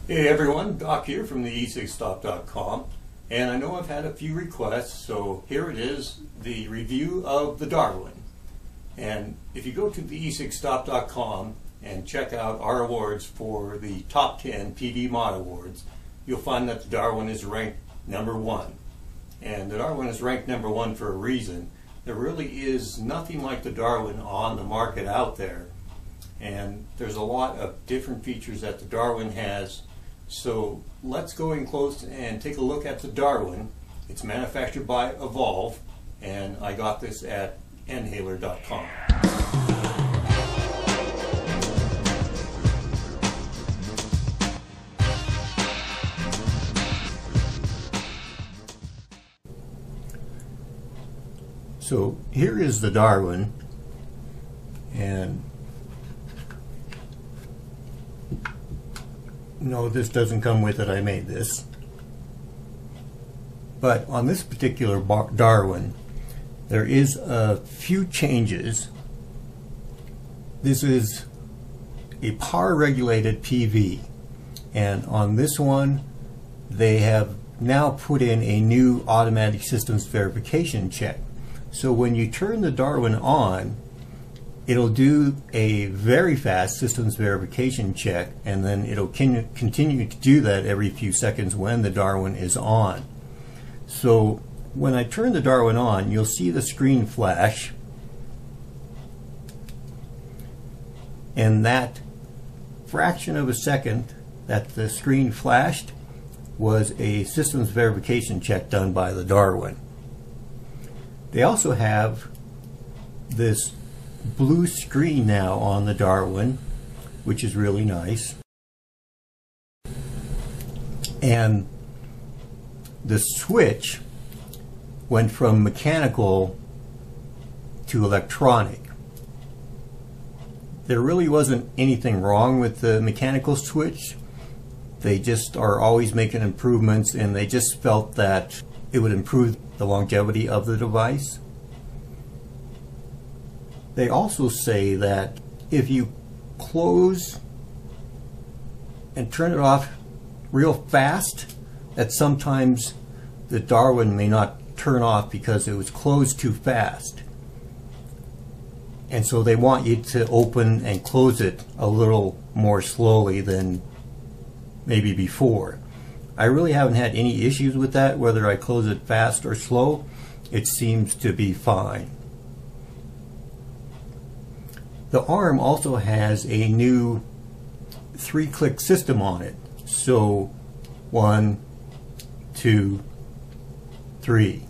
Hey everyone, Doc here from TheEcigStop.com, and I know I've had a few requests, so here it is, the review of the Darwin. And if you go to TheEcigStop.com and check out our awards for the top 10 PD Mod Awards, you'll find that the Darwin is ranked #1. And the Darwin is ranked #1 for a reason. There really is nothing like the Darwin on the market out there. And there's a lot of different features that the Darwin has. So let's go in close and take a look at the Darwin. It's manufactured by Evolv, and I got this at Inhaler.com. So here is the Darwin, and no, this doesn't come with it. I made this. But on this particular Darwin, there is a few changes. This is a power regulated PV, and on this one they have now put in a new automatic systems verification check. So when you turn the Darwin on, it'll do a very fast systems verification check, and then it'll continue to do that every few seconds when the Darwin is on. So when I turn the Darwin on, you'll see the screen flash, and that fraction of a second that the screen flashed was a systems verification check done by the Darwin. They also have this blue screen now on the Darwin, which is really nice, and the switch went from mechanical to electronic. There really wasn't anything wrong with the mechanical switch. They just are always making improvements, and they just felt that it would improve the longevity of the device. They also say that if you close and turn it off real fast, that sometimes the Darwin may not turn off because it was closed too fast. And so they want you to open and close it a little more slowly than maybe before. I really haven't had any issues with that, whether I close it fast or slow. It seems to be fine. The arm also has a new 3-click system on it. So 1, 2, 3.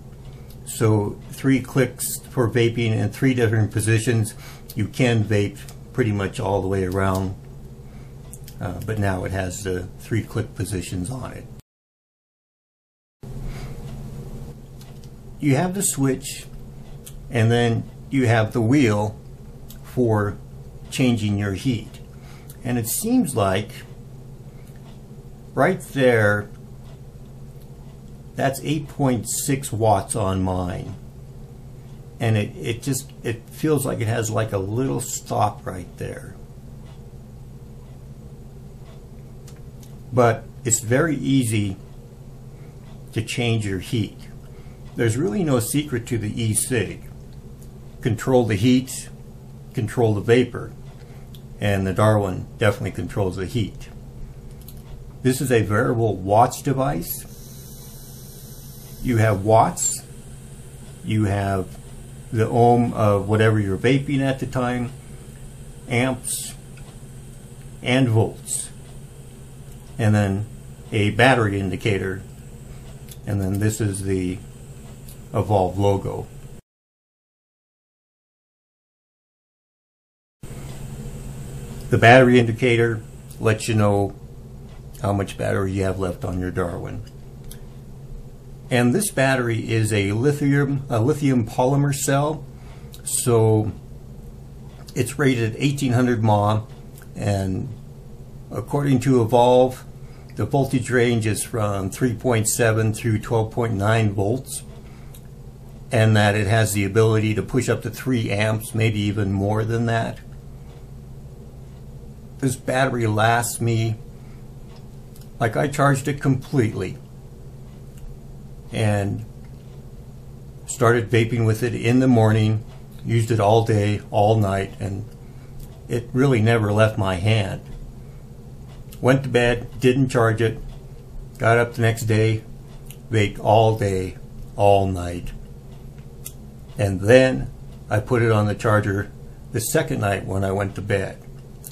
So 3 clicks for vaping in 3 different positions. You can vape pretty much all the way around, but now it has the 3-click positions on it. You have the switch, and then you have the wheel for changing your heat. And it seems like right there, that's 8.6 watts on mine, and it feels like it has like a little stop right there. But it's very easy to change your heat. There's really no secret to the e-cig. Control the heat, control the vapor, and the Darwin definitely controls the heat. This is a variable watts device. You have watts, you have the ohm of whatever you're vaping at the time, amps, and volts, and then a battery indicator, and then this is the Evolv logo. The battery indicator lets you know how much battery you have left on your Darwin. And this battery is a lithium polymer cell, so it's rated 1800 mAh, and according to Evolv, the voltage range is from 3.7 through 12.9 volts, and that it has the ability to push up to 3 amps, maybe even more than that. This battery lasts me like I charged it completely and started vaping with it in the morning, used it all day, all night, and it really never left my hand. Went to bed, didn't charge it, got up the next day, vaped all day, all night, and then I put it on the charger the second night when I went to bed,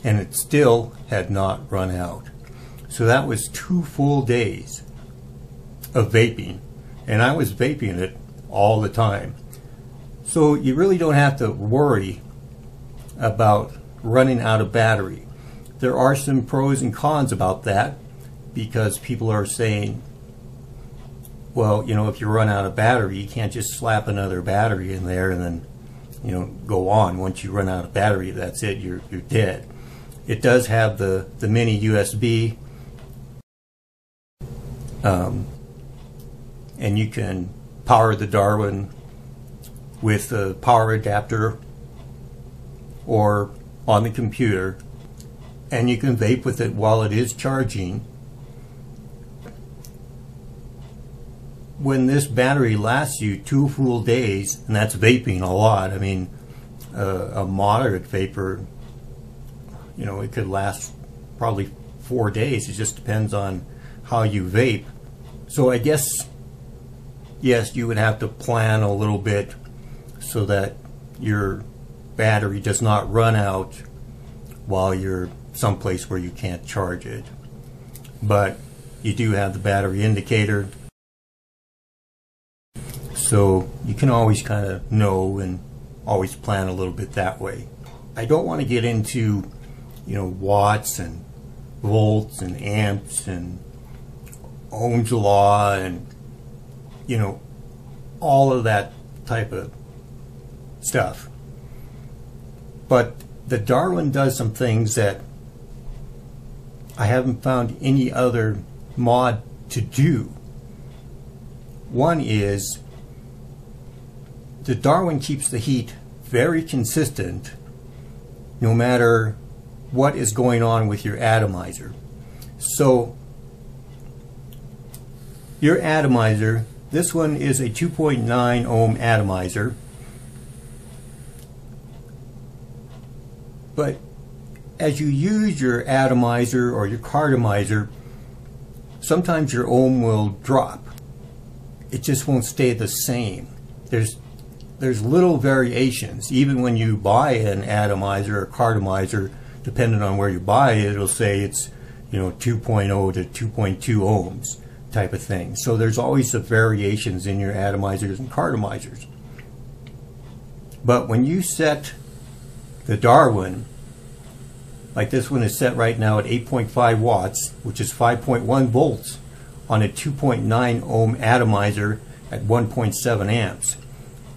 and it still had not run out. So that was 2 full days of vaping, and I was vaping it all the time. So you really don't have to worry about running out of battery. There are some pros and cons about that, because people are saying, well, you know, if you run out of battery, you can't just slap another battery in there and then, you know, go on. Once you run out of battery, that's it, you're dead. It does have the mini USB, and you can power the Darwin with a power adapter or on the computer, and you can vape with it while it is charging. When this battery lasts you 2 full days, and that's vaping a lot. I mean, a moderate vapor, you know, it could last probably 4 days. It just depends on how you vape. So I guess, yes, you would have to plan a little bit so that your battery does not run out while you're someplace where you can't charge it. But you do have the battery indicator, so you can always kind of know and always plan a little bit that way. I don't want to get into, you know, watts and volts and amps and Ohm's law and, you know, all of that type of stuff. But the Darwin does some things that I haven't found any other mod to do. One is the Darwin keeps the heat very consistent no matter what is going on with your atomizer. So your atomizer, this one is a 2.9 ohm atomizer, but as you use your atomizer or your cartomizer, sometimes your ohm will drop. It just won't stay the same. There's little variations. Even when you buy an atomizer or cartomizer, depending on where you buy it, it'll say it's, you know, 2.0 to 2.2 ohms type of thing. So there's always some variations in your atomizers and cartomizers. But when you set the Darwin, like this one is set right now at 8.5 watts, which is 5.1 volts on a 2.9 ohm atomizer at 1.7 amps.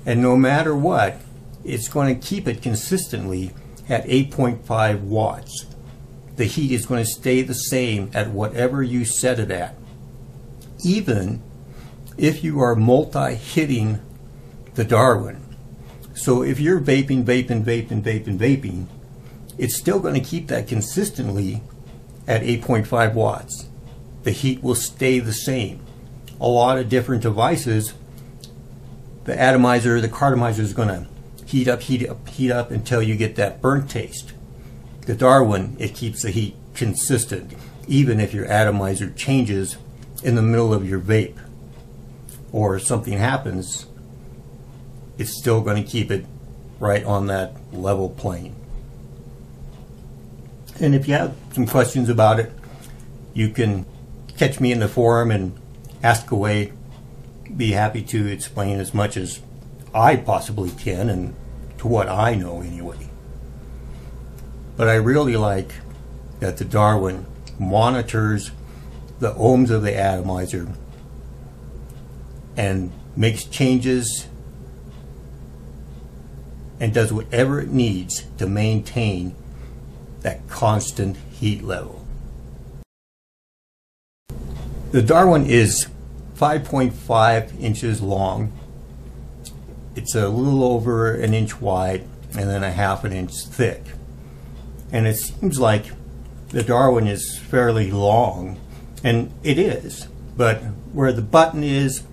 And no matter what, it's going to keep it consistently at 8.5 watts. The heat is going to stay the same at whatever you set it at, even if you are multi-hitting the Darwin. So if you're vaping, it's still going to keep that consistently at 8.5 watts. The heat will stay the same. A lot of different devices, the atomizer, the cartomizer is going to heat up until you get that burnt taste. The Darwin, it keeps the heat consistent, even if your atomizer changes in the middle of your vape or something happens, it's still going to keep it right on that level plane. And if you have some questions about it, you can catch me in the forum and ask away. Be happy to explain as much as I possibly can and to what I know anyway. But I really like that the Darwin monitors the ohms of the atomizer and makes changes and does whatever it needs to maintain that constant heat level. The Darwin is 5.5 inches long. It's a little over an inch wide and then a half an inch thick. And it seems like the Darwin is fairly long And it is, but where the button is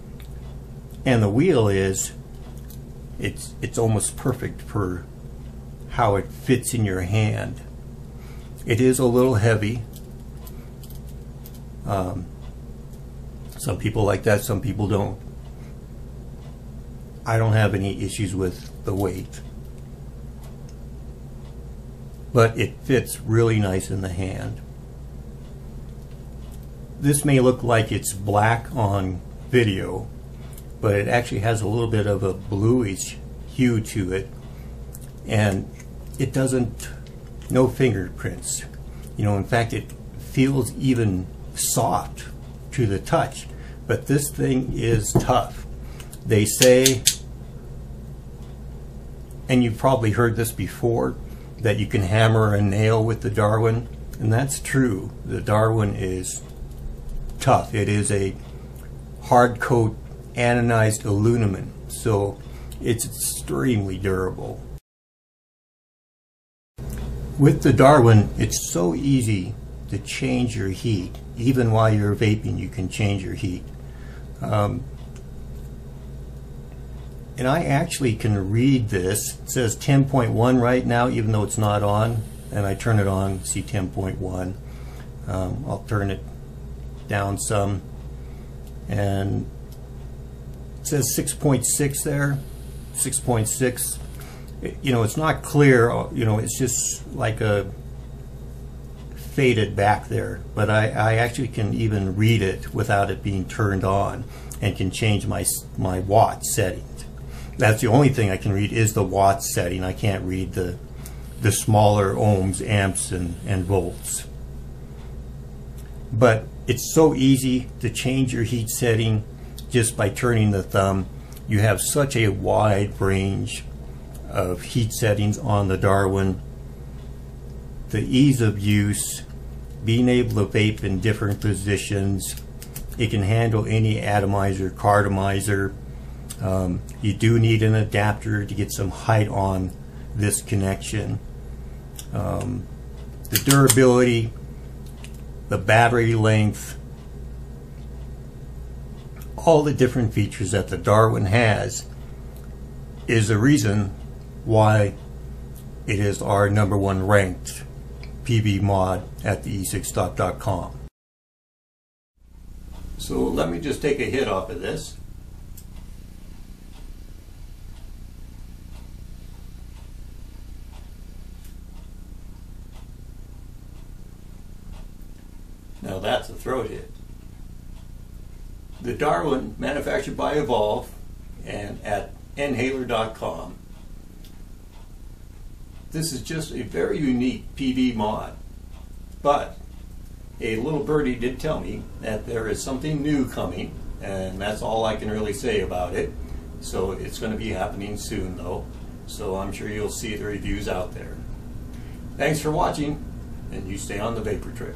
and the wheel is, it's almost perfect for how it fits in your hand. It is a little heavy. Some people like that, some people don't. I don't have any issues with the weight, but it fits really nice in the hand. This may look like it's black on video, but it actually has a little bit of a bluish hue to it, and it doesn't, no fingerprints. You know, in fact, it feels even soft to the touch, but this thing is tough. They say, and you've probably heard this before, that you can hammer a nail with the Darwin, and that's true. The Darwin is tough. It is a hard coat anodized aluminum, so it's extremely durable. With the Darwin, it's so easy to change your heat. Even while you're vaping, you can change your heat. And I actually can read this. It says 10.1 right now, even though it's not on. And I turn it on, see 10.1. I'll turn it down some. And it says 6.6 there, 6.6. You know, it's not clear, you know, it's just like a faded back there. But I actually can even read it without it being turned on, and can change my watt settings. That's the only thing I can read is the watt setting. I can't read the smaller ohms, amps, and volts. But it's so easy to change your heat setting just by turning the thumb. You have such a wide range of heat settings on the Darwin. The ease of use, being able to vape in different positions. It can handle any atomizer, cartomizer. You do need an adapter to get some height on this connection. The durability, the battery length, all the different features that the Darwin has is the reason why it is our #1 ranked PV mod at TheEcigStop.com. So let me just take a hit off of this. Now that's a throat hit. The Darwin, manufactured by Evolv and at Inhaler.com. This is just a very unique PV mod, but a little birdie did tell me that there is something new coming, and that's all I can really say about it. So it's going to be happening soon though, so I'm sure you'll see the reviews out there. Thanks for watching, and you stay on the vapor trail.